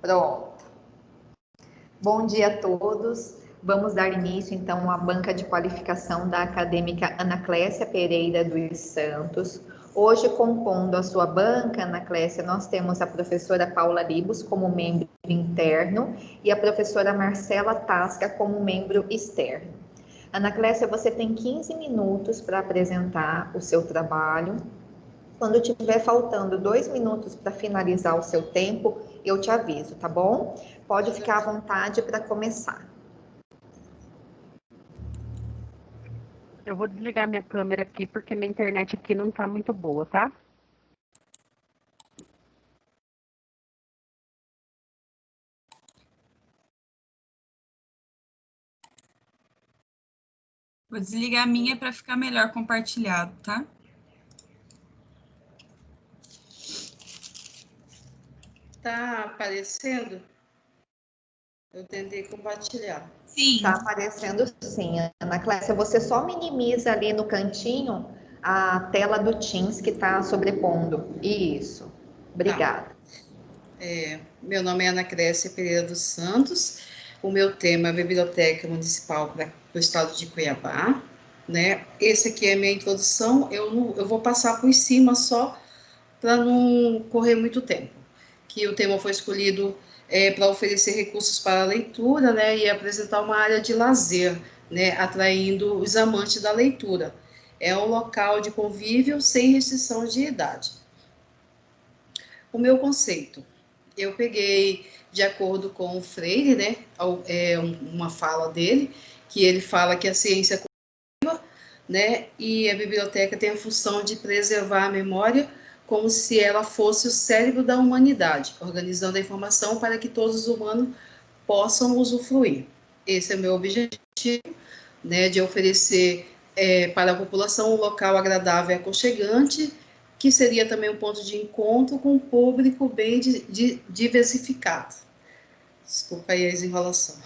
Pronto. Bom dia a todos. Vamos dar início, então, à banca de qualificação da acadêmica Ana Clécia Pereira dos Santos. Hoje, compondo a sua banca, Ana Clécia, nós temos a professora Paula Libos como membro interno e a professora Marcela Tasca como membro externo. Ana Clécia, você tem 15 minutos para apresentar o seu trabalho. Quando tiver faltando 2 minutos para finalizar o seu tempo, eu te aviso, tá bom? Pode ficar à vontade para começar. Eu vou desligar minha câmera aqui, porque minha internet aqui não está muito boa, tá? Vou desligar a minha para ficar melhor compartilhado, tá? Tá aparecendo? Eu tentei compartilhar. Sim. Tá aparecendo sim, Ana Clécia. Você só minimiza ali no cantinho a tela do Teams que está sobrepondo. Isso. Obrigada. Tá. Meu nome é Ana Clécia Pereira dos Santos. O meu tema é a Biblioteca Municipal para o Estado de Cuiabá, né? Esse aqui é a minha introdução. Eu vou passar por cima só para não correr muito tempo. Que o tema foi escolhido para oferecer recursos para a leitura, né, e apresentar uma área de lazer, né, atraindo os amantes da leitura. É um local de convívio sem restrição de idade. O meu conceito, eu peguei de acordo com o Freire, né, uma fala dele, que ele fala que a ciência é coletiva, né, e a biblioteca tem a função de preservar a memória como se ela fosse o cérebro da humanidade, organizando a informação para que todos os humanos possam usufruir. Esse é o meu objetivo, né, de oferecer para a população um local agradável e aconchegante, que seria também um ponto de encontro com um público bem diversificado. Desculpa aí a desenrolação.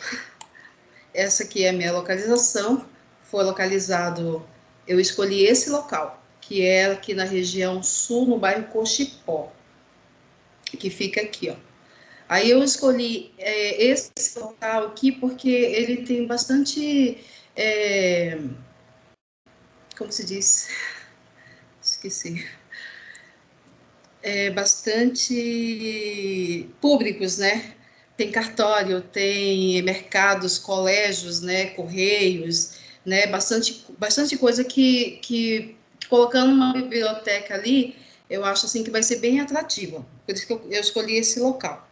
Essa aqui é a minha localização, foi localizado, eu escolhi esse local, que é aqui na região sul, no bairro Cochipó, que fica aqui, ó. Aí eu escolhi esse local aqui porque ele tem bastante, como se diz? Esqueci. Bastante públicos, né? Tem cartório, tem mercados, colégios, né? Correios, né? Bastante coisa que colocando uma biblioteca ali, eu acho assim que vai ser bem atrativa. Por isso que eu escolhi esse local.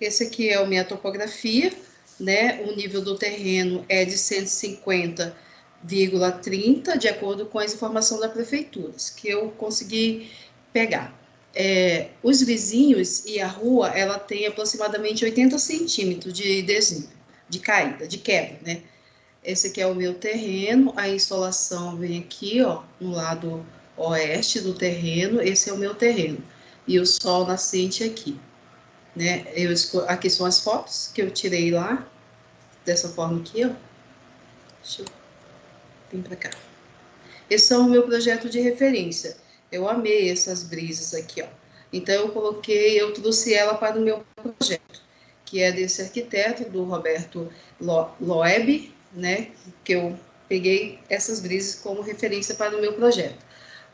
Esse aqui é a minha topografia, né? O nível do terreno é de 150,30, de acordo com as informações da prefeitura, que eu consegui pegar. Os vizinhos e a rua, ela tem aproximadamente 80 centímetros de desnível, de caída, de queda, né? Esse aqui é o meu terreno, a insolação vem aqui, ó, no lado oeste do terreno, esse é o meu terreno. E o sol nascente aqui, né? Aqui são as fotos que eu tirei lá, dessa forma aqui, ó. Deixa eu vir para cá. Esse é o meu projeto de referência. Eu amei essas brisas aqui, ó. Então, eu trouxe ela para o meu projeto, que é desse arquiteto, do Roberto Loeb, né, que eu peguei essas brisas como referência para o meu projeto.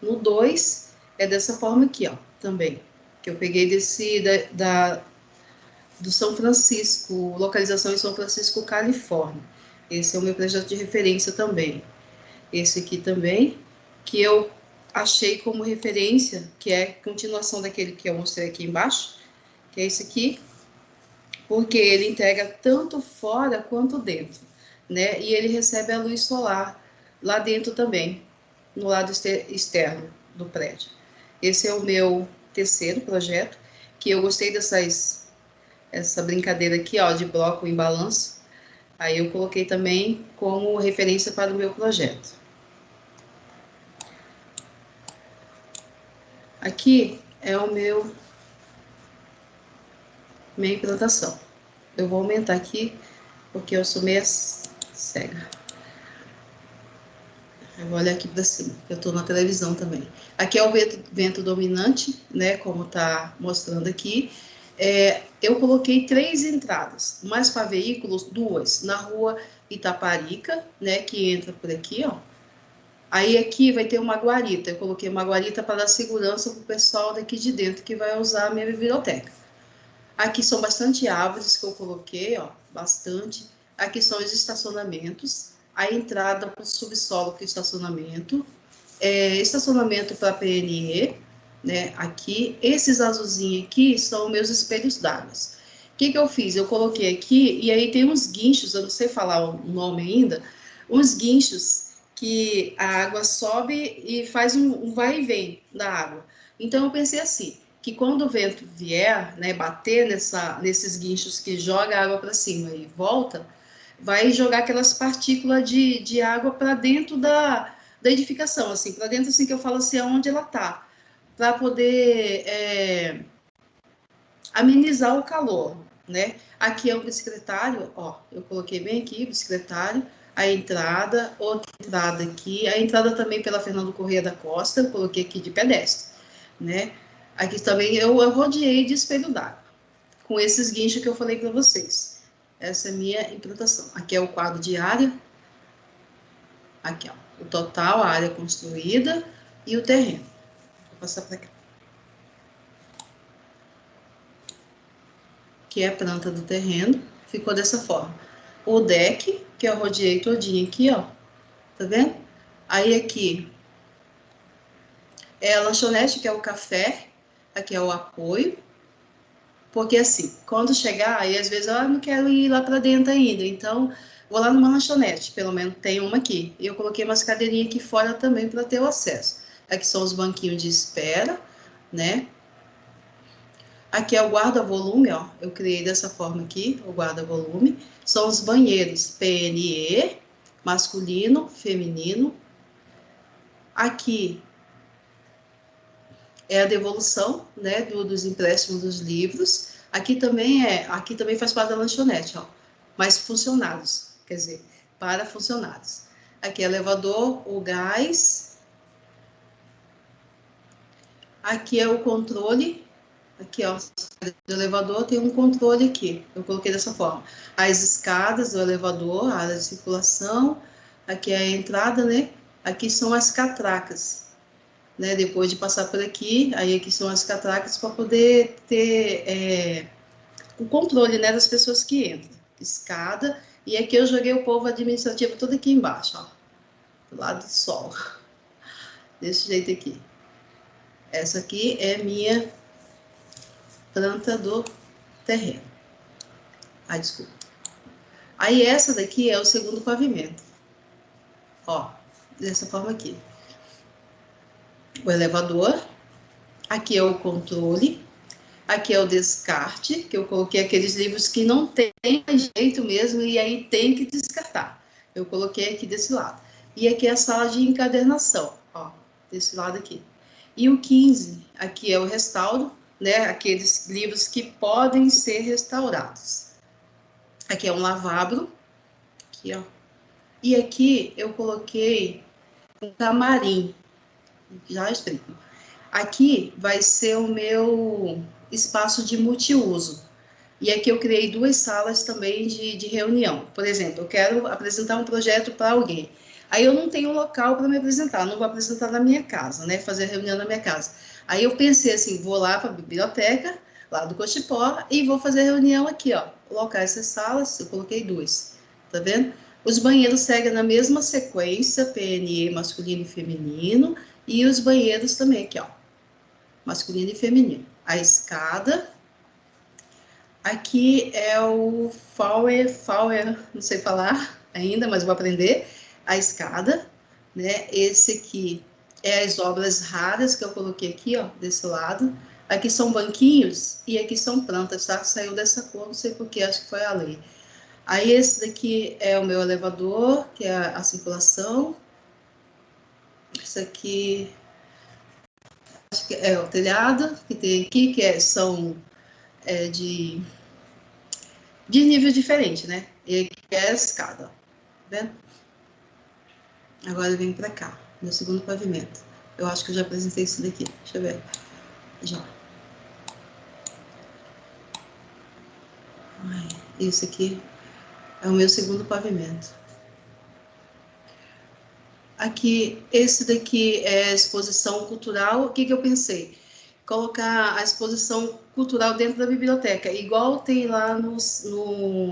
No 2, é dessa forma aqui, ó, também, que eu peguei do São Francisco, localização em São Francisco, Califórnia. Esse é o meu projeto de referência também. Esse aqui também, que eu achei como referência, que é continuação daquele que eu mostrei aqui embaixo, que é esse aqui, porque ele integra tanto fora quanto dentro, né? E ele recebe a luz solar lá dentro também, no lado externo do prédio. Esse é o meu terceiro projeto, que eu gostei essa brincadeira aqui, ó, de bloco em balanço. Aí eu coloquei também como referência para o meu projeto. Aqui é minha implantação. Eu vou aumentar aqui, porque eu sou meio cega. Eu vou olhar aqui para cima, eu estou na televisão também. Aqui é o vento dominante, né, como está mostrando aqui. Eu coloquei 3 entradas, mas para veículos, 2, na rua Itaparica, né, que entra por aqui, ó. Aí aqui vai ter uma guarita, eu coloquei uma guarita para dar segurança para o pessoal daqui de dentro que vai usar a minha biblioteca. Aqui são bastante árvores que eu coloquei, ó, bastante. Aqui são os estacionamentos, a entrada para o subsolo que é estacionamento, estacionamento para PNE, né, aqui. Esses azulzinhos aqui são meus espelhos d'água. O que eu fiz? Eu coloquei aqui, e aí tem uns guinchos, eu não sei falar o nome ainda, uns guinchos que a água sobe e faz um vai e vem da água. Então, eu pensei assim, que quando o vento vier, né, bater nesses guinchos que joga a água para cima e volta, vai jogar aquelas partículas de água para dentro da edificação, assim, para dentro, assim, que eu falo assim, aonde ela está, para poder amenizar o calor, né? Aqui é o bicicletário, ó, eu coloquei bem aqui, bicicletário, a entrada, outra entrada aqui, a entrada também pela Fernando Corrêa da Costa, eu coloquei aqui de pedestre, né? Aqui também eu rodeei de espelho d'água, com esses guinchos que eu falei para vocês. Essa é a minha implantação. Aqui é o quadro de área, aqui, ó, o total, a área construída e o terreno. Vou passar para cá. Que é a planta do terreno, ficou dessa forma. O deck, que eu rodeei todinho aqui, ó, tá vendo? Aí aqui é a lanchonete, que é o café, aqui é o apoio, porque assim, quando chegar, aí às vezes eu não quero ir lá para dentro ainda, então vou lá numa lanchonete, pelo menos tem uma aqui. E eu coloquei umas cadeirinhas aqui fora também para ter o acesso. Aqui são os banquinhos de espera, né? Aqui é o guarda-volume, ó. Eu criei dessa forma aqui, o guarda-volume. São os banheiros PNE, masculino, feminino. Aqui é a devolução, né, dos empréstimos dos livros. Aqui também faz parte da lanchonete, ó. Mas funcionários, quer dizer, para funcionários. Aqui é elevador, o gás. Aqui é o controle. Aqui, ó, do elevador tem um controle aqui. Eu coloquei dessa forma. As escadas do elevador, a área de circulação. Aqui é a entrada, né? Aqui são as catracas, né? Depois de passar por aqui, aí aqui são as catracas para poder ter o controle, né, das pessoas que entram. Escada. E aqui eu joguei o povo administrativo todo aqui embaixo, ó. Do lado do sol. Desse jeito aqui. Essa aqui é minha planta do terreno. Ai, desculpa. Aí essa daqui é o segundo pavimento. Ó, dessa forma aqui. O elevador. Aqui é o controle. Aqui é o descarte, que eu coloquei aqueles livros que não tem jeito mesmo e aí tem que descartar. Eu coloquei aqui desse lado. E aqui é a sala de encadernação, ó, desse lado aqui. E o 15, aqui é o restauro, né, aqueles livros que podem ser restaurados. Aqui é um lavabo, aqui, ó. E aqui eu coloquei um camarim, já explico. Aqui vai ser o meu espaço de multiuso. E aqui eu criei 2 salas também de reunião. Por exemplo, eu quero apresentar um projeto para alguém. Aí eu não tenho local para me apresentar, não vou apresentar na minha casa, né? Fazer reunião na minha casa. Aí eu pensei assim, vou lá para a biblioteca, lá do Cochipó, e vou fazer reunião aqui, ó. Colocar essas salas, eu coloquei 2, tá vendo? Os banheiros seguem na mesma sequência, PNE masculino e feminino, e os banheiros também aqui, ó, masculino e feminino. A escada, aqui é o Fauer, não sei falar ainda, mas vou aprender. A escada, né? Esse aqui é as obras raras que eu coloquei aqui, ó, desse lado. Aqui são banquinhos e aqui são plantas, tá? Saiu dessa cor, não sei porquê, acho que foi a lei. Aí esse daqui é o meu elevador, que é a circulação. Esse aqui acho que é o telhado que tem aqui, que são de nível diferente, né? E aqui é a escada, ó, tá vendo? Agora eu venho para cá, meu segundo pavimento. Eu acho que eu já apresentei isso daqui, deixa eu ver. Já. Esse aqui é o meu segundo pavimento. Aqui, esse daqui é a exposição cultural. O que que eu pensei? Colocar a exposição cultural dentro da biblioteca, igual tem lá no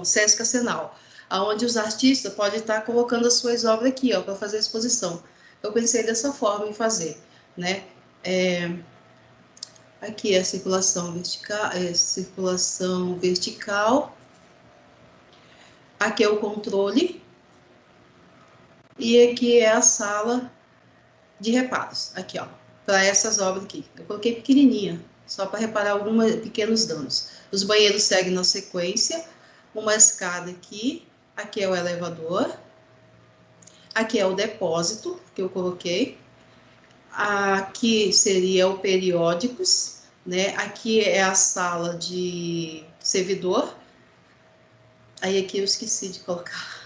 Sesc Arsenal, onde os artistas podem estar colocando as suas obras aqui, ó, para fazer a exposição. Eu pensei dessa forma em fazer, né? Aqui é a circulação vertical. Aqui é o controle. E aqui é a sala de reparos. Aqui, ó, para essas obras aqui. Eu coloquei pequenininha, só para reparar alguns pequenos danos. Os banheiros seguem na sequência. Uma escada aqui. Aqui é o elevador. Aqui é o depósito que eu coloquei. Aqui seria o periódicos, né? Aqui é a sala de servidor. Aí aqui eu esqueci de colocar.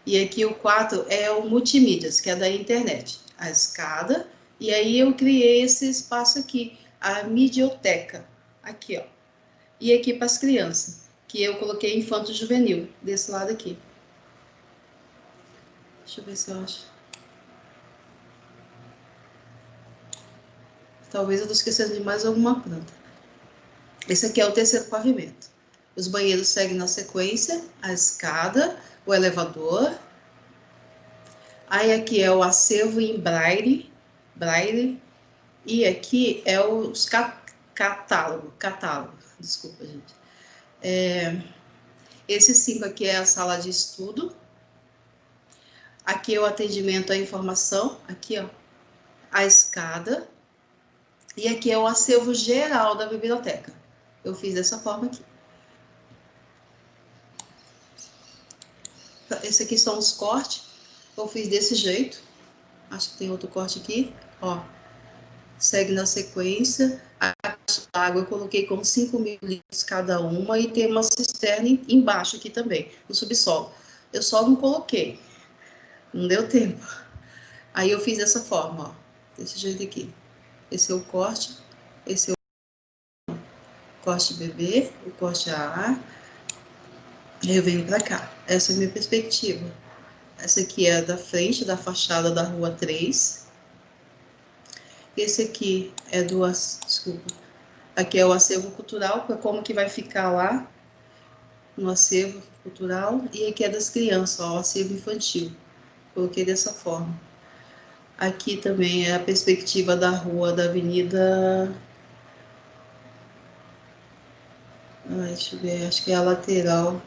E aqui o 4 é o multimídias, que é da internet. A escada. E aí eu criei esse espaço aqui, a midioteca. Aqui, ó. E aqui para as crianças, que eu coloquei infanto juvenil, desse lado aqui. Deixa eu ver se eu acho. Talvez eu estou esquecendo de mais alguma planta. Esse aqui é o terceiro pavimento. Os banheiros seguem na sequência, a escada, o elevador. Aí aqui é o acervo em braille. E aqui é os catálogo, desculpa, gente. Esse 5 aqui é a sala de estudo. Aqui é o atendimento à informação, aqui, ó, a escada. E aqui é o acervo geral da biblioteca. Eu fiz dessa forma aqui. Esse aqui são os cortes. Eu fiz desse jeito. Acho que tem outro corte aqui, ó. Segue na sequência. A caixa d'água eu coloquei com 5.000 litros cada uma e tem uma cisterna embaixo aqui também, no subsolo. Eu só não coloquei, não deu tempo. Aí eu fiz dessa forma, ó, desse jeito aqui. Esse é o corte, esse é o corte bebê, o corte AA. Aí eu venho pra cá. Essa é a minha perspectiva. Essa aqui é da frente da fachada da Rua 3. Esse aqui é do... Desculpa. Aqui é o acervo cultural, para como que vai ficar lá no acervo cultural. E aqui é das crianças, ó, o acervo infantil. Coloquei dessa forma. Aqui também é a perspectiva da rua, da avenida... deixa eu ver, acho que é a lateral.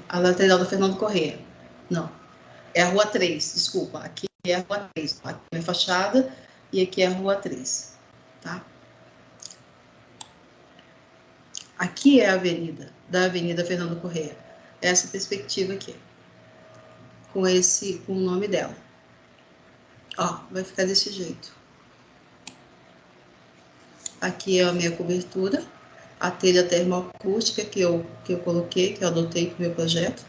A lateral da Fernando Corrêa. Não, é a Rua 3, desculpa. Aqui é a Rua 3. Aqui é a fachada e aqui é a Rua 3, tá? Aqui é a avenida, da Avenida Fernando Corrêa. Essa perspectiva aqui. Com o nome dela. Ó, vai ficar desse jeito. Aqui é a minha cobertura. A telha termoacústica que eu coloquei, que eu adotei para o meu projeto.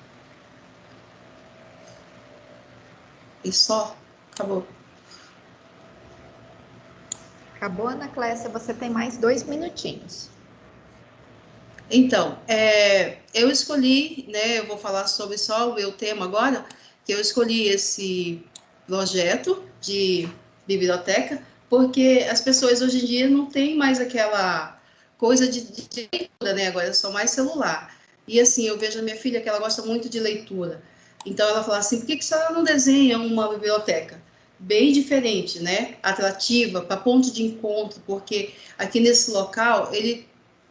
E só, acabou. Acabou, Ana Clécia, você tem mais 2 minutinhos. Então, eu escolhi, né, eu vou falar sobre só o meu tema agora, que eu escolhi esse projeto de biblioteca, porque as pessoas hoje em dia não têm mais aquela coisa de leitura, né, agora é só mais celular. E assim, eu vejo a minha filha que ela gosta muito de leitura. Então ela fala assim, por que a senhora não desenha uma biblioteca? Bem diferente, né, atrativa, para ponto de encontro, porque aqui nesse local, ele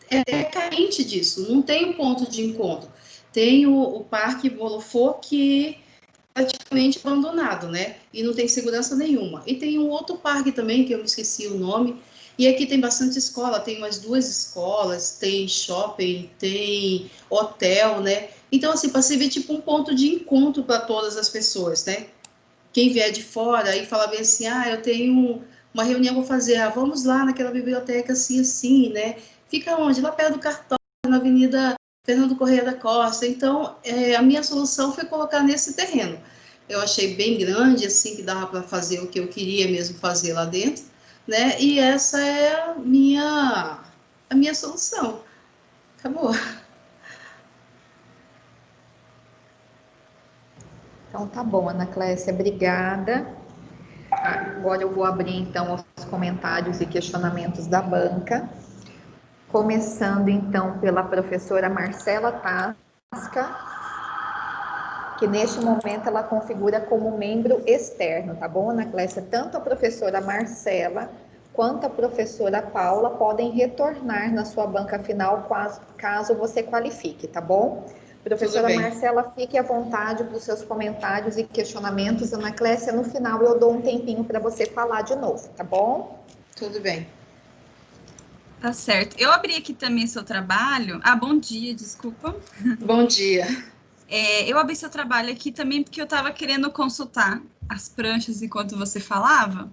é carente disso, não tem um ponto de encontro. Tem o Parque Bolofô, que é praticamente abandonado, né? E não tem segurança nenhuma. E tem um outro parque também, que eu me esqueci o nome, e aqui tem bastante escola, tem umas 2 escolas, tem shopping, tem hotel, né? Então, assim, para servir tipo um ponto de encontro para todas as pessoas, né? Quem vier de fora e falar bem assim, eu tenho uma reunião, vou fazer, vamos lá naquela biblioteca assim, assim, né? Fica onde? Lá perto do Cartório, na Avenida Fernando Corrêa da Costa. Então, a minha solução foi colocar nesse terreno. Eu achei bem grande, assim, que dava para fazer o que eu queria mesmo fazer lá dentro, né? E essa é a minha solução. Acabou. Então, tá bom, Ana Clécia, obrigada. Agora eu vou abrir, então, os comentários e questionamentos da banca. Começando, então, pela professora Marcela Tasca, que neste momento ela configura como membro externo, tá bom, Ana Clécia? Tanto a professora Marcela quanto a professora Paula podem retornar na sua banca final caso você qualifique, tá bom? Professora Marcela, fique à vontade para os seus comentários e questionamentos. Ana Clécia, no final eu dou um tempinho para você falar de novo, tá bom? Tudo bem. Tá certo. Eu abri aqui também seu trabalho. Ah, bom dia, desculpa. Bom dia. Eu abri seu trabalho aqui também porque eu estava querendo consultar as pranchas enquanto você falava.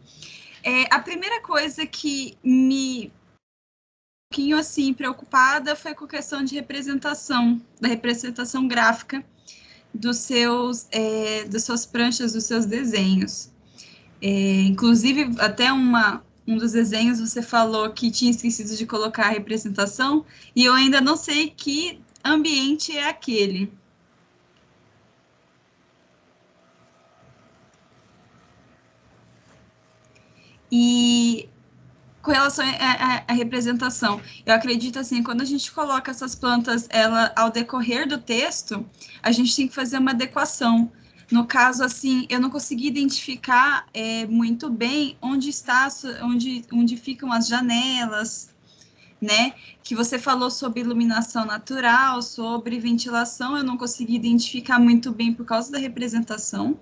A primeira coisa que me um pouquinho assim preocupada foi com a questão de representação, da representação gráfica das suas pranchas, dos seus desenhos. Inclusive, até um dos desenhos você falou que tinha esquecido de colocar a representação, e eu ainda não sei que ambiente é aquele. E com relação à representação, eu acredito assim, quando a gente coloca essas plantas, ao decorrer do texto, a gente tem que fazer uma adequação. No caso, assim, eu não consegui identificar muito bem onde ficam as janelas, né? Que você falou sobre iluminação natural, sobre ventilação, eu não consegui identificar muito bem por causa da representação.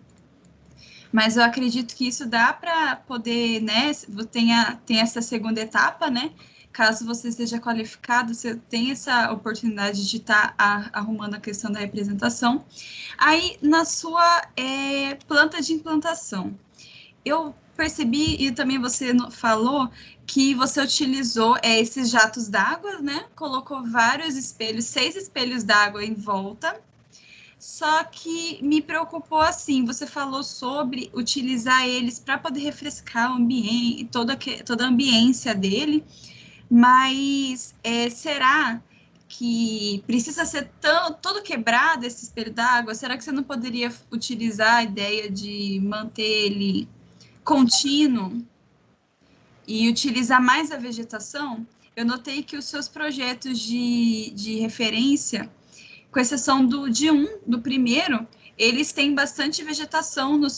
Mas eu acredito que isso dá para poder, né? Tem essa segunda etapa, né? Caso você seja qualificado, você tem essa oportunidade de estar arrumando a questão da representação. Aí, na sua planta de implantação, eu percebi, e também você falou, que você utilizou esses jatos d'água, né? Colocou vários espelhos, 6 espelhos d'água em volta. Só que me preocupou assim, você falou sobre utilizar eles para poder refrescar o ambiente, toda a ambiência dele, mas será que precisa ser todo quebrado esse espelho d'água? Será que você não poderia utilizar a ideia de manter ele contínuo e utilizar mais a vegetação? Eu notei que os seus projetos de referência, com exceção do primeiro, eles têm bastante vegetação no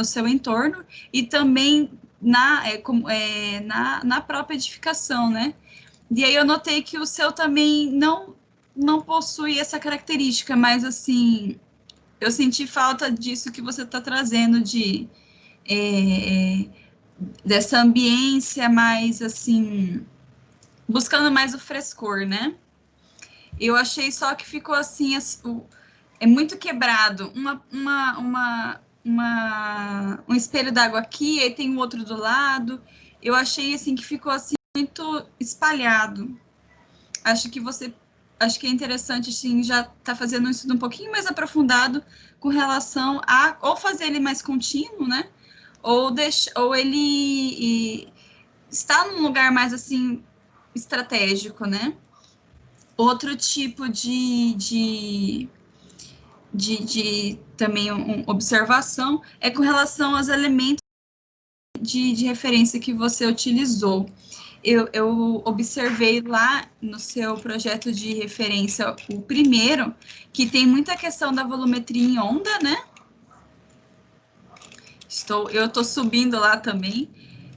seu entorno e também na própria edificação, né? E aí eu notei que o seu também não possui essa característica, mas assim, eu senti falta disso que você está trazendo, dessa ambiência mais assim, buscando mais o frescor, né? Eu achei só que ficou assim, muito quebrado. Um espelho d'água aqui, aí tem um outro do lado. Eu achei assim que ficou assim muito espalhado. Acho que é interessante assim, já tá fazendo um estudo um pouquinho mais aprofundado com relação a ou fazer ele mais contínuo, né? Ou ele está num lugar mais assim estratégico, né? Outro tipo de também observação é com relação aos elementos de referência que você utilizou. Eu observei lá no seu projeto de referência, o primeiro, que tem muita questão da volumetria em onda, né? Eu estou subindo lá também,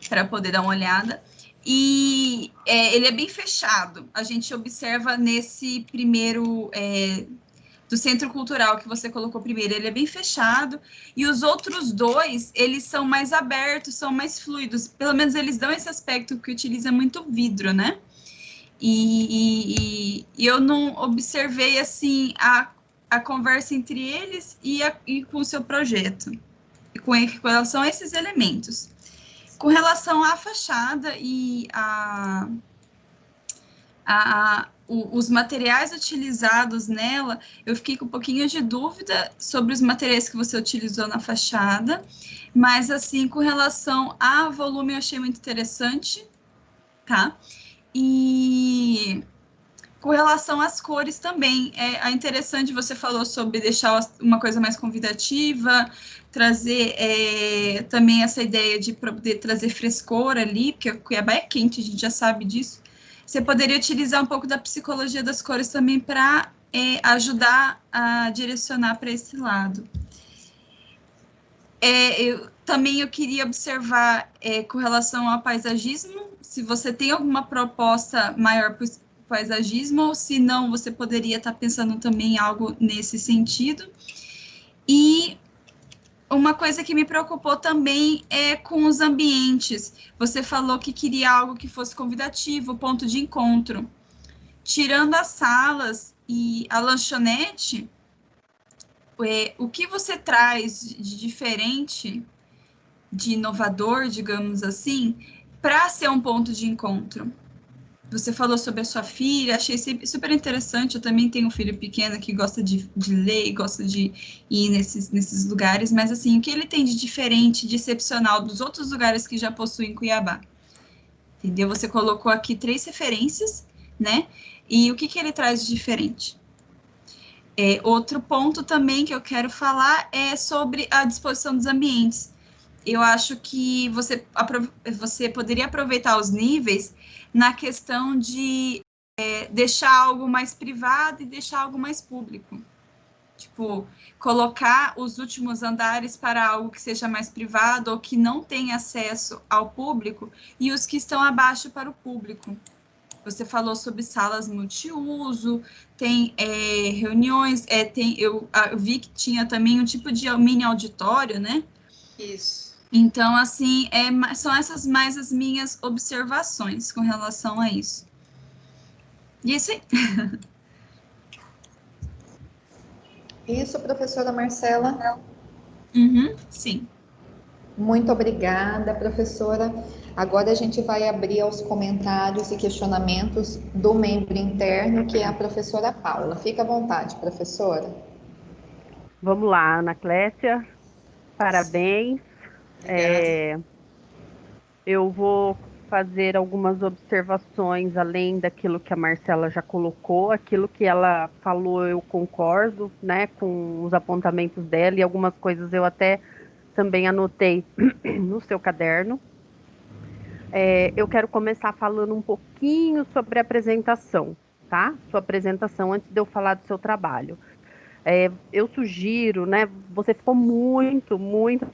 para poder dar uma olhada. E ele é bem fechado. A gente observa nesse primeiro do Centro Cultural que você colocou primeiro, ele é bem fechado, e os outros dois, eles são mais abertos, são mais fluidos, pelo menos eles dão esse aspecto que utiliza muito vidro, né? E eu não observei, assim, a conversa entre eles e com o seu projeto, com relação a esses elementos. Com relação à fachada e os materiais utilizados nela, eu fiquei com um pouquinho de dúvida sobre os materiais que você utilizou na fachada, mas, assim, com relação a volume, eu achei muito interessante, tá? E Com relação às cores também, é interessante, você falou sobre deixar uma coisa mais convidativa, trazer também essa ideia de poder trazer frescor ali, porque Cuiabá é quente, a gente já sabe disso. Você poderia utilizar um pouco da psicologia das cores também para ajudar a direcionar para esse lado. Eu queria observar com relação ao paisagismo, se você tem alguma proposta maior para o paisagismo, ou se não, você poderia estar pensando também em algo nesse sentido. E uma coisa que me preocupou também é com os ambientes. Você falou que queria algo que fosse convidativo, ponto de encontro. Tirando as salas e a lanchonete, o que você traz de diferente, de inovador, digamos assim, para ser um ponto de encontro? Você falou sobre a sua filha, achei super interessante. Eu também tenho um filho pequeno que gosta de ler, gosta de ir nesses lugares, mas assim, o que ele tem de diferente, de excepcional dos outros lugares que já possuem Cuiabá? Entendeu? Você colocou aqui 3 referências, né? E o que ele traz de diferente? Outro ponto também que eu quero falar é sobre a disposição dos ambientes. Eu acho que você poderia aproveitar os níveis na questão de deixar algo mais privado e deixar algo mais público. Tipo, colocar os últimos andares para algo que seja mais privado ou que não tenha acesso ao público e os que estão abaixo para o público. Você falou sobre salas multiuso, tem reuniões, eu vi que tinha também um tipo de mini auditório, né? Isso. Então, assim, são essas mais as minhas observações com relação a isso. E isso aí. Isso, professora Marcela. Sim. Muito obrigada, professora. Agora a gente vai abrir aos comentários e questionamentos do membro interno, que é a professora Paula. Fica à vontade, professora. Vamos lá, Ana Clécia. Parabéns. Eu vou fazer algumas observações além daquilo que a Marcela já colocou. Aquilo que ela falou, eu concordo, né, com os apontamentos dela, e algumas coisas eu até também anotei no seu caderno. Eu quero começar falando um pouquinho sobre a apresentação, tá? Sua apresentação, antes de eu falar do seu trabalho. Eu sugiro, né? Você ficou muito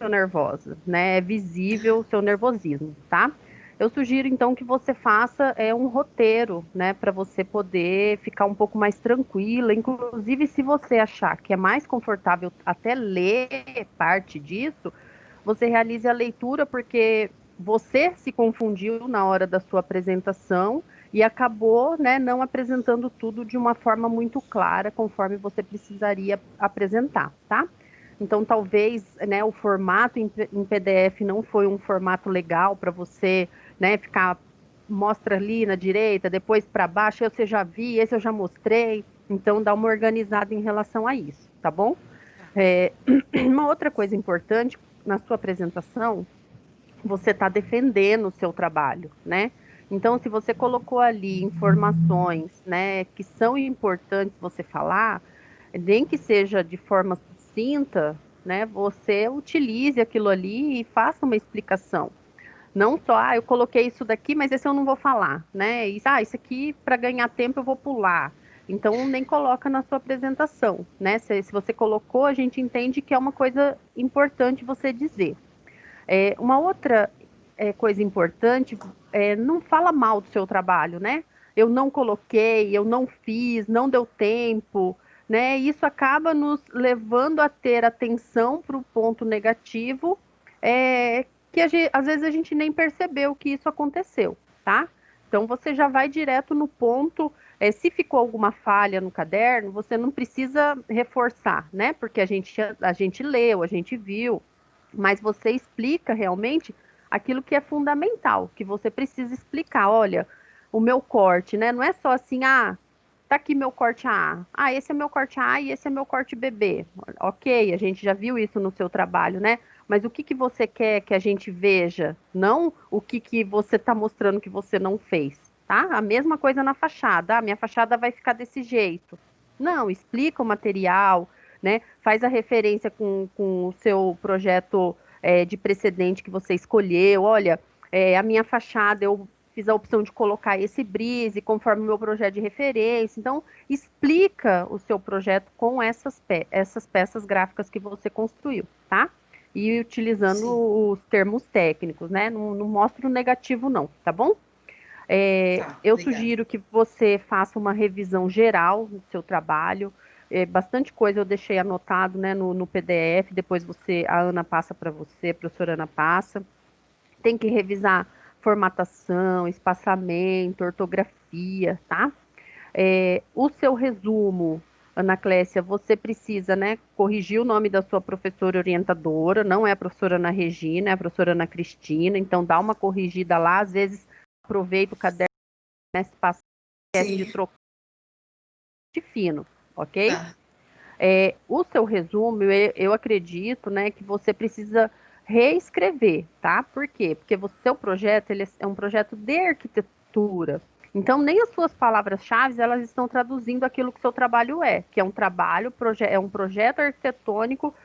nervosa, né? É visível o seu nervosismo, tá? Eu sugiro, então, que você faça um roteiro, né? Para você poder ficar um pouco mais tranquila. Inclusive, se você achar que é mais confortável até ler parte disso, você realize a leitura, porque você se confundiu na hora da sua apresentação e acabou, né, não apresentando tudo de uma forma muito clara, conforme você precisaria apresentar, tá? Então, talvez, né, o formato em PDF não foi um formato legal para você, né, mostra ali na direita, depois para baixo, esse eu já vi, esse eu já mostrei. Então, dá uma organizada em relação a isso, tá bom? Uma outra coisa importante, na sua apresentação, você está defendendo o seu trabalho, né? Então, se você colocou ali informações, né, que são importantes você falar, nem que seja de forma sucinta, né, você utilize aquilo ali e faça uma explicação. Não só, eu coloquei isso daqui, mas esse eu não vou falar, né? Isso aqui, para ganhar tempo, eu vou pular. Então, nem coloca na sua apresentação, né? Se você colocou, a gente entende que é uma coisa importante você dizer. Uma outra coisa importante, não fala mal do seu trabalho, né? Eu não coloquei, eu não fiz, não deu tempo, né? Isso acaba nos levando a ter atenção para o ponto negativo, que às vezes a gente nem percebeu que isso aconteceu, tá? Então você já vai direto no ponto. Se ficou alguma falha no caderno, você não precisa reforçar, né? Porque a gente leu, a gente viu, mas você explica realmente aquilo que é fundamental, que você precisa explicar. Olha, o meu corte, né? Não é só assim, tá aqui meu corte A. Esse é meu corte A e esse é meu corte BB. Ok, a gente já viu isso no seu trabalho, né? Mas o que você quer que a gente veja? Não o que você está mostrando que você não fez, tá? A mesma coisa na fachada. Minha fachada vai ficar desse jeito. Não, explica o material, né? Faz a referência com o seu projeto de precedente que você escolheu. Olha, a minha fachada eu fiz a opção de colocar esse brise conforme o meu projeto de referência. Então, explica o seu projeto com essas peças gráficas que você construiu, tá? E utilizando os termos técnicos, né? Não mostra o negativo, não, tá bom? Eu sugiro que você faça uma revisão geral do seu trabalho. Bastante coisa eu deixei anotado, né, no PDF, depois a Ana passa para você, a professora Ana passa. Tem que revisar formatação, espaçamento, ortografia, tá? O seu resumo, Ana Clécia, você precisa, né, corrigir o nome da sua professora orientadora, não é a professora Ana Regina, é a professora Ana Cristina, então dá uma corrigida lá, às vezes aproveita o caderno, né, se passa de trocar de fino, ok? Tá. O seu resumo, eu acredito, né, que você precisa reescrever, tá? Por quê? Porque o seu projeto, ele é um projeto de arquitetura. Então, nem as suas palavras-chave, elas estão traduzindo aquilo que o seu trabalho que é um trabalho, é um projeto arquitetônico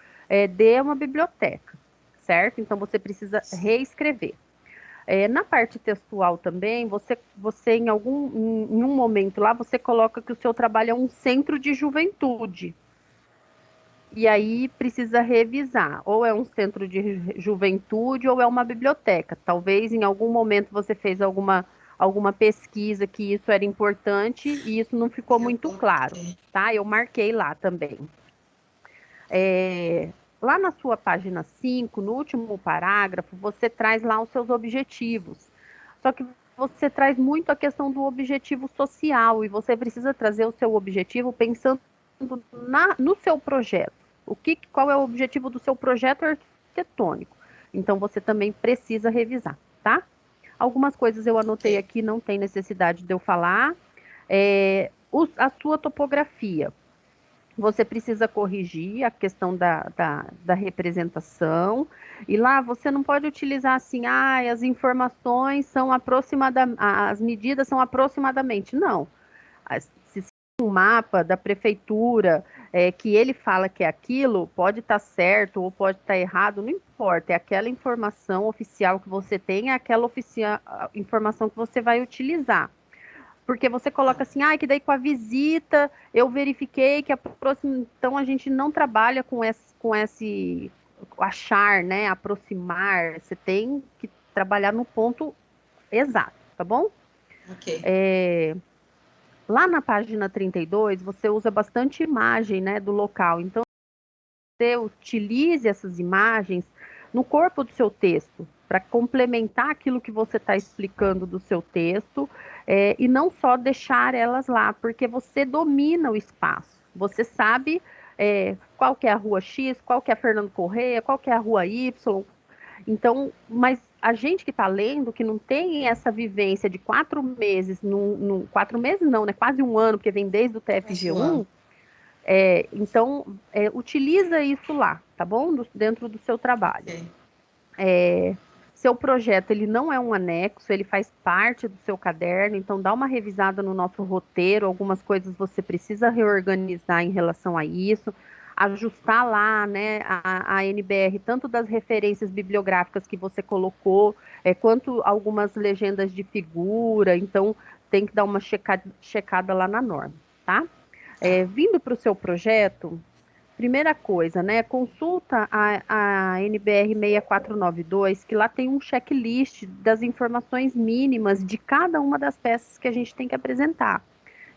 de uma biblioteca, certo? Então, você precisa reescrever. Na parte textual também, você em um momento lá, você coloca que o seu trabalho é um centro de juventude. E aí precisa revisar, ou é um centro de juventude ou é uma biblioteca. Talvez em algum momento você fez alguma pesquisa que isso era importante e isso não ficou muito claro, tá? Eu marquei lá também. Lá na sua página 5, no último parágrafo, você traz lá os seus objetivos. Só que você traz muito a questão do objetivo social e você precisa trazer o seu objetivo pensando no seu projeto. Qual é o objetivo do seu projeto arquitetônico? Então, você também precisa revisar, tá? Algumas coisas eu anotei aqui, não tem necessidade de eu falar. A sua topografia. Você precisa corrigir a questão da representação. E lá você não pode utilizar assim, as informações são aproximadamente, as medidas são aproximadamente. Não. Se um mapa da prefeitura que ele fala que é aquilo, pode estar certo ou pode estar errado, não importa. É aquela informação oficial que você tem, é aquela informação que você vai utilizar. Porque você coloca assim, que daí com a visita eu verifiquei que a próxima. Então a gente não trabalha com esse achar, né? Aproximar. Você tem que trabalhar no ponto exato, tá bom? Ok. Lá na página 32, você usa bastante imagem, né, do local. Então, você utilize essas imagens no corpo do seu texto, para complementar aquilo que você está explicando do seu texto, e não só deixar elas lá, porque você domina o espaço. Você sabe qual que é a rua X, qual que é a Fernando Correia, qual que é a rua Y. Então, mas a gente que está lendo, que não tem essa vivência de 4 meses, 4 meses não, né? Quase um ano, porque vem desde o TFG1, então, utiliza isso lá, tá bom? Dentro do seu trabalho. Seu projeto, ele não é um anexo, ele faz parte do seu caderno, então dá uma revisada no nosso roteiro, algumas coisas você precisa reorganizar em relação a isso, ajustar lá, né, a NBR, tanto das referências bibliográficas que você colocou, quanto algumas legendas de figura, então tem que dar uma checada lá na norma, tá? Vindo para o seu projeto, primeira coisa, né? Consulta a NBR 6492, que lá tem um checklist das informações mínimas de cada uma das peças que a gente tem que apresentar.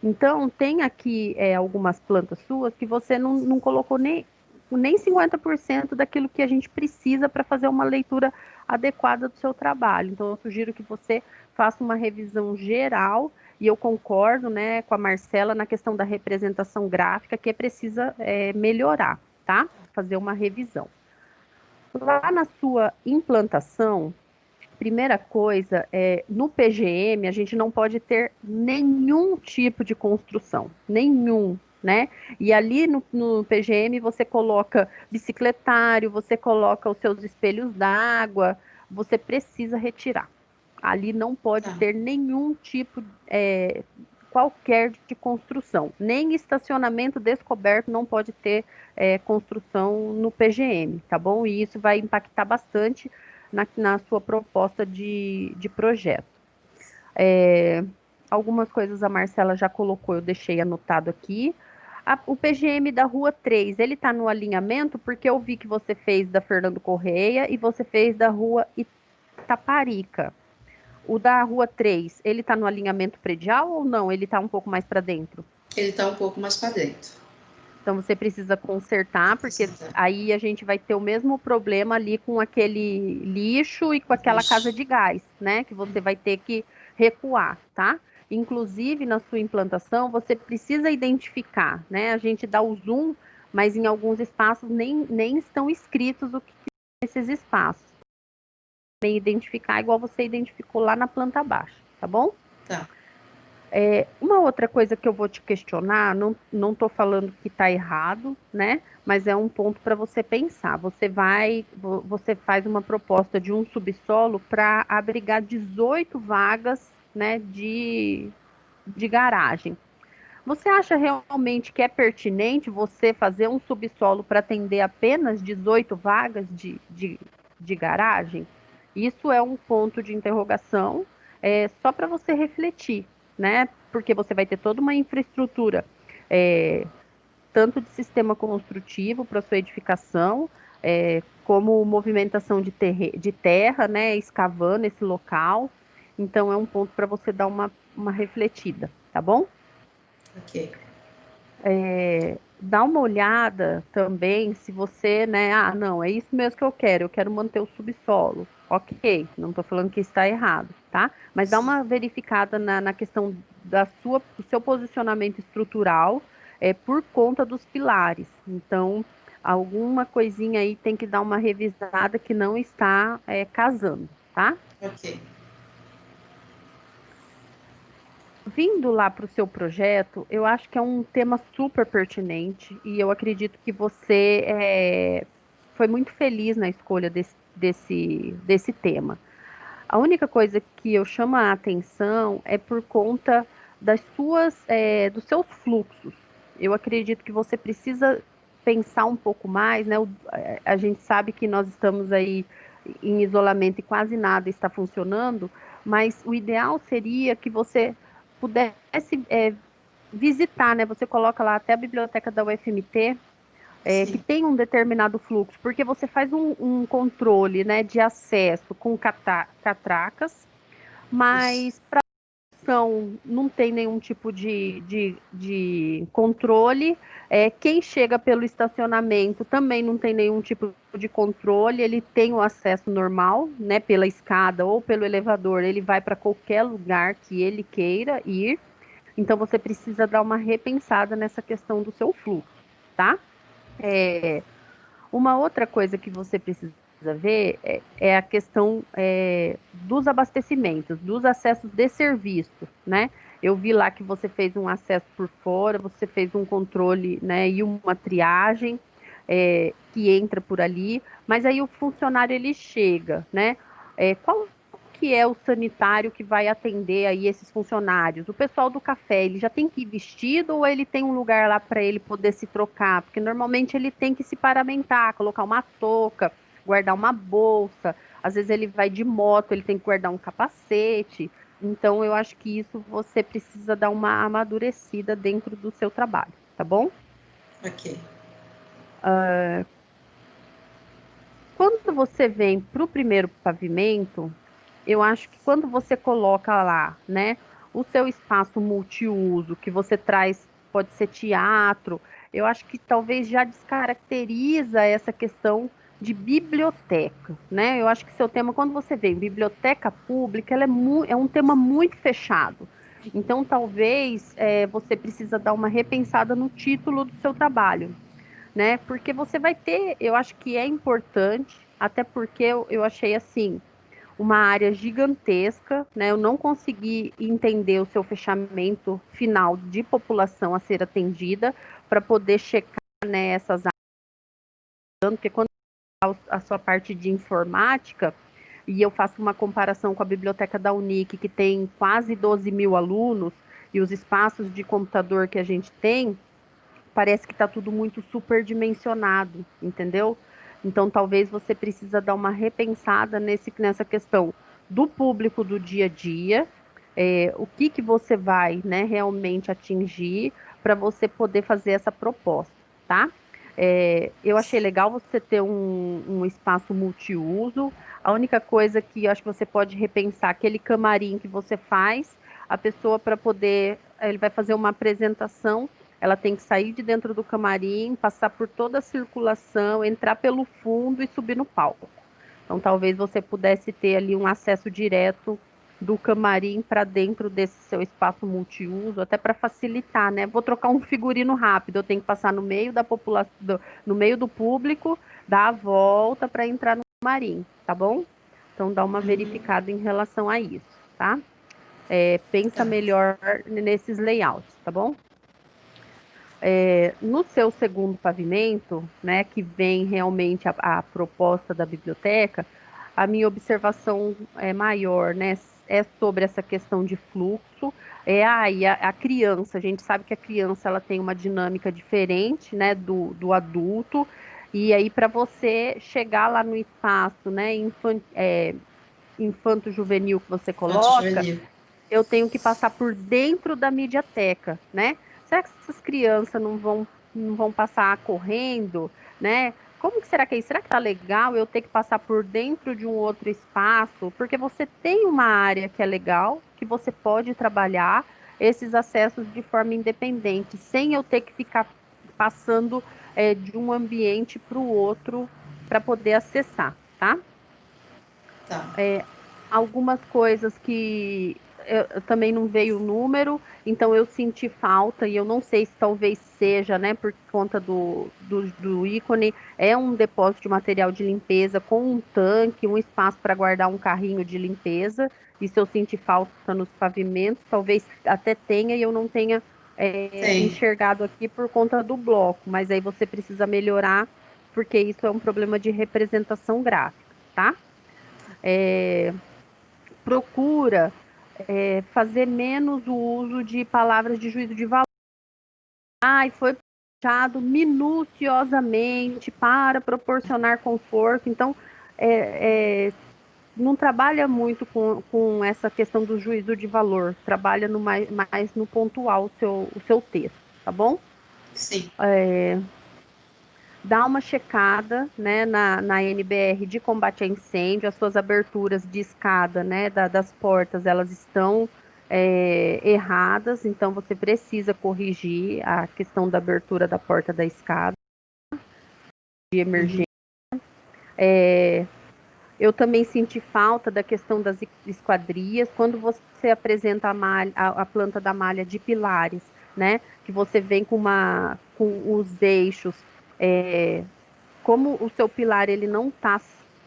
Então, tem aqui algumas plantas suas que você não colocou nem 50% daquilo que a gente precisa para fazer uma leitura adequada do seu trabalho. Então, eu sugiro que você faça uma revisão geral, e eu concordo, né, com a Marcela na questão da representação gráfica, que precisa melhorar, tá? Fazer uma revisão. Lá na sua implantação, primeira coisa, no PGM, a gente não pode ter nenhum tipo de construção, nenhum, né? E ali no PGM você coloca bicicletário, você coloca os seus espelhos d'água, você precisa retirar. Ali não pode Tá. ter nenhum tipo, qualquer de construção. Nem estacionamento descoberto não pode ter construção no PGM, tá bom? E isso vai impactar bastante na sua proposta de projeto. Algumas coisas a Marcela já colocou, eu deixei anotado aqui. O PGM da Rua 3, ele está no alinhamento porque eu vi que você fez da Fernando Correia e você fez da Rua Itaparica. O da Rua 3, ele está no alinhamento predial ou não? Ele está um pouco mais para dentro? Ele está um pouco mais para dentro. Então você precisa consertar, porque aí a gente vai ter o mesmo problema ali com aquele lixo e com aquela casa de gás, né? Que você vai ter que recuar, tá? Inclusive, na sua implantação, você precisa identificar, né? A gente dá o zoom, mas em alguns espaços nem estão escritos o que são esses espaços. Nem identificar igual você identificou lá na planta baixa, tá bom? Tá. Uma outra coisa que eu vou te questionar, não estou falando que está errado, né? Mas é um ponto para você pensar. Você faz uma proposta de um subsolo para abrigar 18 vagas, né, de garagem. Você acha realmente que é pertinente você fazer um subsolo para atender apenas 18 vagas de garagem? Isso é um ponto de interrogação, só para você refletir, né? Porque você vai ter toda uma infraestrutura, tanto de sistema construtivo para sua edificação, como movimentação de terra, né? Escavando esse local. Então, é um ponto para você dar uma refletida, tá bom? Ok. Dá uma olhada também se você, né? Não, é isso mesmo que eu quero manter o subsolo. Ok, não estou falando que está errado, tá? Mas dá uma verificada na questão do seu posicionamento estrutural, por conta dos pilares. Então, alguma coisinha aí tem que dar uma revisada que não está casando, tá? Ok. Vindo lá para o seu projeto, eu acho que é um tema super pertinente e eu acredito que você foi muito feliz na escolha desse tema. A única coisa que eu chamo a atenção é por conta dos seus fluxos. Eu acredito que você precisa pensar um pouco mais, né? A gente sabe que nós estamos aí em isolamento e quase nada está funcionando, mas o ideal seria que você pudesse visitar, né? Você coloca lá até a biblioteca da UFMT, que tem um determinado fluxo, porque você faz um controle, né, de acesso com catracas, mas para não tem nenhum tipo de controle. Quem chega pelo estacionamento também não tem nenhum tipo de controle, ele tem o acesso normal, né, pela escada ou pelo elevador, ele vai para qualquer lugar que ele queira ir. Então você precisa dar uma repensada nessa questão do seu fluxo, tá? Uma outra coisa que você precisa ver é a questão dos abastecimentos, dos acessos de serviço, né? Eu vi lá que você fez um acesso por fora, você fez um controle, né, e uma triagem que entra por ali, mas aí o funcionário ele chega, né? Qual que é o sanitário que vai atender aí esses funcionários? O pessoal do café, ele já tem que ir vestido ou ele tem um lugar lá para ele poder se trocar? Porque normalmente ele tem que se paramentar, colocar uma touca, guardar uma bolsa. Às vezes ele vai de moto, ele tem que guardar um capacete. Então eu acho que isso você precisa dar uma amadurecida dentro do seu trabalho, tá bom? Ok. Quando você vem para o primeiro pavimento, eu acho que quando você coloca lá, né, o seu espaço multiuso, que você traz, pode ser teatro, eu acho que talvez já descaracteriza essa questão de biblioteca, né? Eu acho que seu tema, quando você vê biblioteca pública, ela é um tema muito fechado. Então, talvez você precisa dar uma repensada no título do seu trabalho, né? Porque você vai ter, eu acho que é importante, até porque eu achei assim, uma área gigantesca, né? Eu não consegui entender o seu fechamento final de população a ser atendida para poder checar, né, essas áreas, porque quando a sua parte de informática, e eu faço uma comparação com a biblioteca da Unic, que tem quase 12 mil alunos, e os espaços de computador que a gente tem, parece que está tudo muito superdimensionado, entendeu? Então, talvez você precisa dar uma repensada nessa questão do público do dia a dia, o que você vai, né, realmente atingir para você poder fazer essa proposta, tá? Eu achei legal você ter um espaço multiuso. A única coisa que eu acho que você pode repensar, aquele camarim que você faz, a pessoa para poder, ele vai fazer uma apresentação, ela tem que sair de dentro do camarim, passar por toda a circulação, entrar pelo fundo e subir no palco. Então, talvez você pudesse ter ali um acesso direto do camarim para dentro desse seu espaço multiuso, até para facilitar, né? Vou trocar um figurino rápido, eu tenho que passar no meio da população, no meio do público, dar a volta para entrar no camarim, tá bom? Então, dá uma verificada em relação a isso, tá? Pensa melhor nesses layouts, tá bom? No seu segundo pavimento, né, que vem realmente a proposta da biblioteca, a minha observação maior, né, é sobre essa questão de fluxo. E a criança, a gente sabe que a criança ela tem uma dinâmica diferente, né, do adulto, e aí para você chegar lá no espaço, né, infanto-juvenil que você coloca, eu tenho que passar por dentro da mediateca, né? Será que essas crianças não vão passar correndo, né? Como que será que é isso? Será que tá legal eu ter que passar por dentro de um outro espaço? Porque você tem uma área que é legal, que você pode trabalhar esses acessos de forma independente, sem eu ter que ficar passando de um ambiente para o outro para poder acessar, tá? Tá. Algumas coisas que eu também não veio o número, então eu senti falta, e eu não sei se talvez seja, né, por conta do ícone, é um depósito de material de limpeza com um tanque, um espaço para guardar um carrinho de limpeza, isso eu senti falta nos pavimentos, talvez até tenha e eu não tenha enxergado aqui por conta do bloco, mas aí você precisa melhorar, porque isso é um problema de representação gráfica, tá? Procura fazer menos o uso de palavras de juízo de valor. E foi puxado minuciosamente para proporcionar conforto. Então, não trabalha muito com essa questão do juízo de valor. Trabalha mais no pontual o seu texto, tá bom? Sim. Dá uma checada, né, na NBR de combate a incêndio, as suas aberturas de escada, né, das portas, elas estão erradas, então você precisa corrigir a questão da abertura da porta da escada de emergência. Eu também senti falta da questão das esquadrias, quando você apresenta a planta da malha de pilares, né, que você vem com os eixos, como o seu pilar ele não está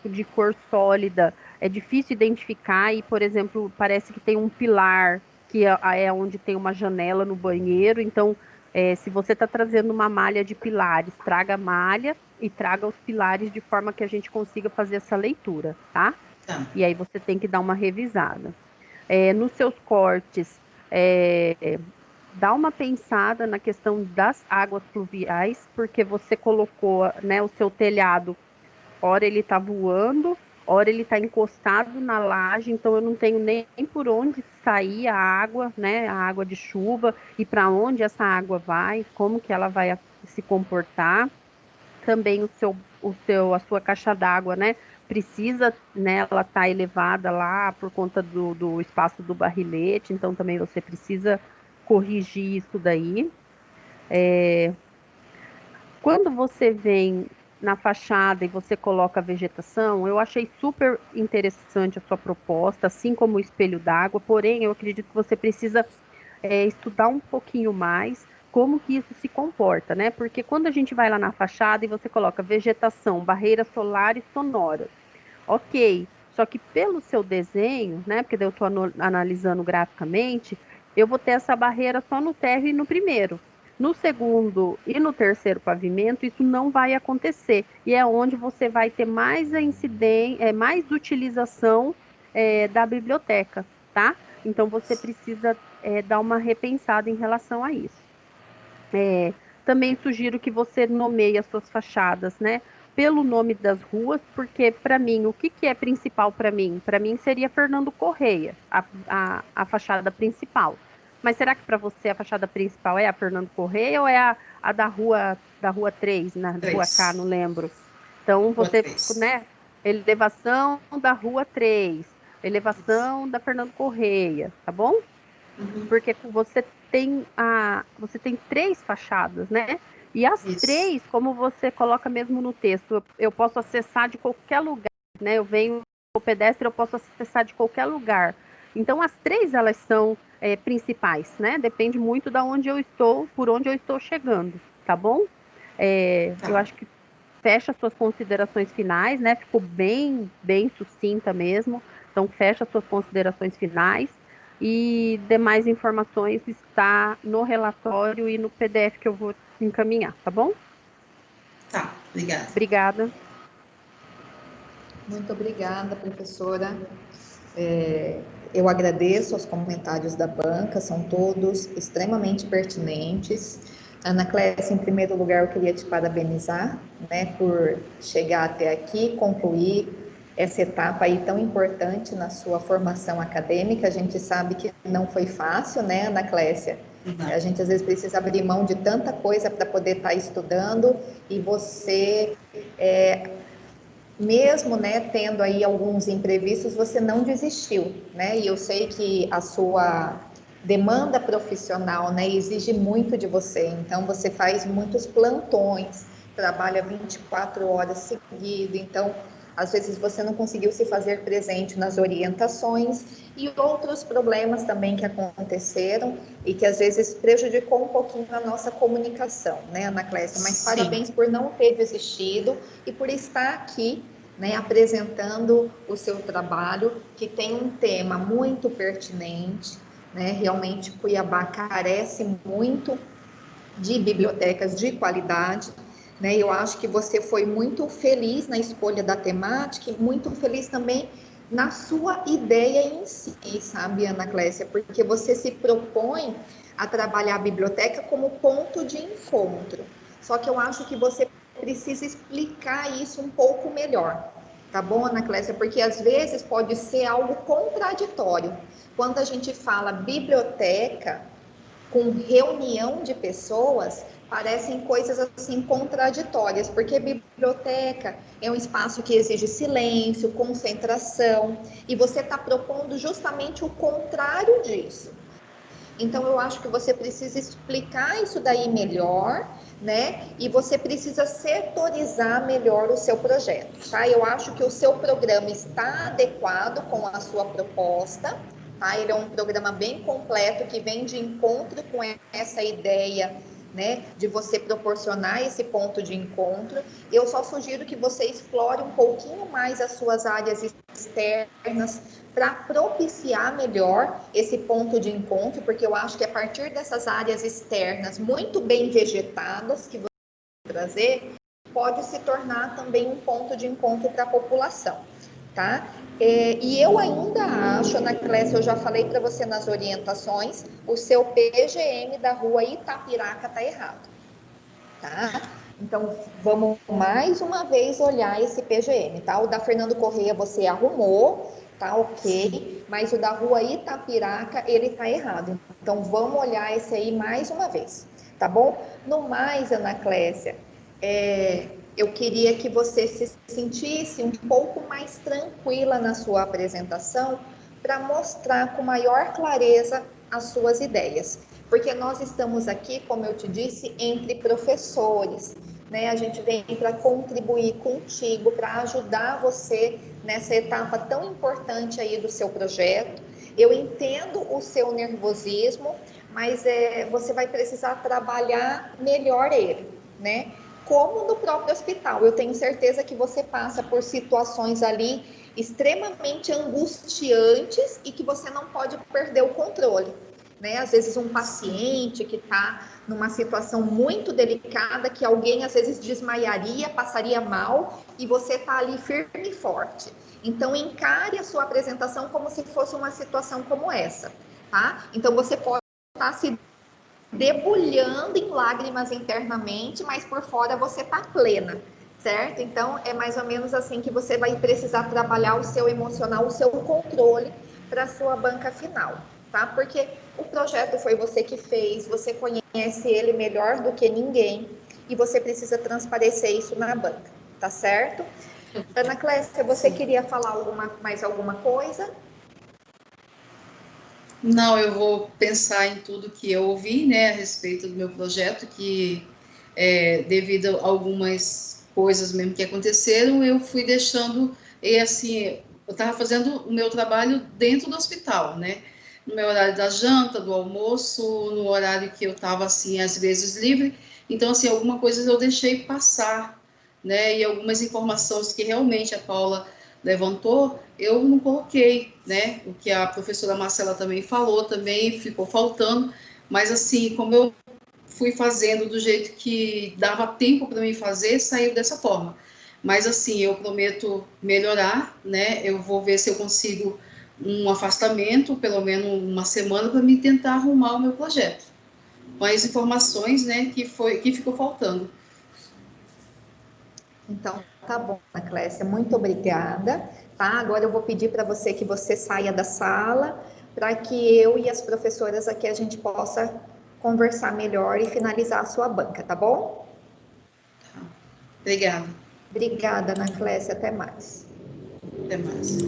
de cor sólida, é difícil identificar e, por exemplo, parece que tem um pilar que é onde tem uma janela no banheiro, então se você está trazendo uma malha de pilares, traga a malha e traga os pilares de forma que a gente consiga fazer essa leitura, tá? Tá. E aí você tem que dar uma revisada. Nos seus cortes, dá uma pensada na questão das águas pluviais, porque você colocou, né, o seu telhado, ora ele está voando, ora ele está encostado na laje, então eu não tenho nem por onde sair a água, né, a água de chuva, e para onde essa água vai, como que ela vai se comportar. Também a sua caixa d'água, né, precisa, né, ela tá elevada lá por conta do espaço do barrilete, então também você precisa corrigir isso daí. Quando você vem na fachada e você coloca a vegetação, eu achei super interessante a sua proposta, assim como o espelho d'água, porém eu acredito que você precisa estudar um pouquinho mais como que isso se comporta, né? Porque quando a gente vai lá na fachada e você coloca vegetação, barreiras solares sonoras, ok, só que pelo seu desenho, né? Porque eu estou analisando graficamente, eu vou ter essa barreira só no térreo e no primeiro. No segundo e no terceiro pavimento, isso não vai acontecer. E é onde você vai ter mais a incidência, mais utilização da biblioteca, tá? Então, você precisa dar uma repensada em relação a isso. Também sugiro que você nomeie as suas fachadas, né? Pelo nome das ruas, porque para mim, o que é principal para mim? Para mim seria Fernando Correia, a fachada principal. Mas será que para você a fachada principal é a Fernando Correia ou é a da rua 3, na rua K, não 3. lembro? Então Rua você, 3. né? Elevação da rua 3, Isso. elevação da Fernando Correia, tá bom? Uhum. Porque você tem três fachadas, né? E as Isso. três, como você coloca mesmo no texto, eu posso acessar de qualquer lugar, né? Eu venho o pedestre, eu posso acessar de qualquer lugar. Então, as três, elas são principais, né? Depende muito da onde eu estou, por onde eu estou chegando, tá bom? Eu Tá. acho que fecha suas considerações finais, né? Ficou bem, bem sucinta mesmo. Então, fecha suas considerações finais. E demais informações está no relatório e no PDF que eu vou encaminhar, tá bom? Tá. Obrigada. Obrigada. Muito obrigada, professora. Eu agradeço os comentários da banca, são todos extremamente pertinentes. Ana Clécia, em primeiro lugar, eu queria te parabenizar, né, por chegar até aqui, concluir essa etapa aí tão importante na sua formação acadêmica. A gente sabe que não foi fácil, né, Ana Clécia? A gente às vezes precisa abrir mão de tanta coisa para poder estar estudando, e você mesmo, né, tendo aí alguns imprevistos, você não desistiu, né? E eu sei que a sua demanda profissional, né, exige muito de você. Então, você faz muitos plantões, trabalha 24 horas seguido. Então, às vezes você não conseguiu se fazer presente nas orientações e outros problemas também que aconteceram e que às vezes prejudicou um pouquinho a nossa comunicação, né, Ana Clécia? Mas Sim. parabéns por não ter desistido e por estar aqui, né, apresentando o seu trabalho, que tem um tema muito pertinente, né? Realmente Cuiabá carece muito de bibliotecas de qualidade, né? Eu acho que você foi muito feliz na escolha da temática e muito feliz também na sua ideia em si, sabe, Ana Clécia? Porque você se propõe a trabalhar a biblioteca como ponto de encontro. Só que eu acho que você precisa explicar isso um pouco melhor, tá bom, Ana Clécia? Porque às vezes pode ser algo contraditório. Quando a gente fala biblioteca com reunião de pessoas, parecem coisas assim contraditórias, porque biblioteca é um espaço que exige silêncio, concentração, e você está propondo justamente o contrário disso. Então, eu acho que você precisa explicar isso daí melhor, né? E você precisa setorizar melhor o seu projeto, tá? Eu acho que o seu programa está adequado com a sua proposta, tá? Ele é um programa bem completo que vem de encontro com essa ideia, né, de você proporcionar esse ponto de encontro. Eu só sugiro que você explore um pouquinho mais as suas áreas externas para propiciar melhor esse ponto de encontro, porque eu acho que a partir dessas áreas externas muito bem vegetadas que você trazer, pode se tornar também um ponto de encontro para a população, tá? E eu ainda acho, Ana Clécia, eu já falei para você nas orientações, o seu PGM da rua Itapiraca está errado, tá? Então, vamos mais uma vez olhar esse PGM, tá? O da Fernando Correia você arrumou, tá ok, mas o da rua Itapiraca, ele tá errado. Então, vamos olhar esse aí mais uma vez, tá bom? No mais, Ana Clécia, eu queria que você se sentisse um pouco mais tranquila na sua apresentação para mostrar com maior clareza as suas ideias. Porque nós estamos aqui, como eu te disse, entre professores, né? A gente vem para contribuir contigo, para ajudar você nessa etapa tão importante aí do seu projeto. Eu entendo o seu nervosismo, mas você vai precisar trabalhar melhor ele, né? Como no próprio hospital. Eu tenho certeza que você passa por situações ali extremamente angustiantes e que você não pode perder o controle. né? Às vezes um paciente que está numa situação muito delicada, que alguém às vezes desmaiaria, passaria mal, e você está ali firme e forte. Então, encare a sua apresentação como se fosse uma situação como essa, tá? Então, você pode estar se debulhando em lágrimas internamente, mas por fora você está plena, certo? Então, é mais ou menos assim que você vai precisar trabalhar o seu emocional, o seu controle para a sua banca final, tá? Porque o projeto foi você que fez, você conhece ele melhor do que ninguém e você precisa transparecer isso na banca, tá certo? Ana Clécia, você queria falar mais alguma coisa? Não, eu vou pensar em tudo que eu ouvi, né, a respeito do meu projeto, que devido a algumas coisas mesmo que aconteceram, eu fui deixando, e assim, eu estava fazendo o meu trabalho dentro do hospital, né, no meu horário da janta, do almoço, no horário que eu estava, assim, às vezes livre, então, assim, algumas coisas eu deixei passar, né, e algumas informações que realmente a Paula levantou, eu não coloquei, né? O que a professora Marcela também falou, também ficou faltando, mas assim, como eu fui fazendo do jeito que dava tempo para mim fazer, saiu dessa forma. Mas assim, eu prometo melhorar, né? Eu vou ver se eu consigo um afastamento, pelo menos uma semana, para me tentar arrumar o meu projeto. Com as informações, né, que ficou faltando. Então, tá bom, Ana Clécia, muito obrigada, tá? Agora eu vou pedir para você que você saia da sala, para que eu e as professoras aqui a gente possa conversar melhor e finalizar a sua banca, tá bom? Obrigada. Obrigada, Ana Clécia, até mais. Até mais.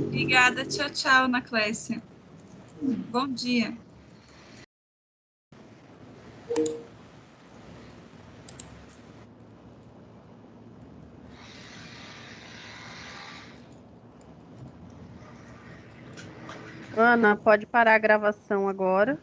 Obrigada, tchau, tchau, Ana Clécia. Bom dia. Ana, pode parar a gravação agora.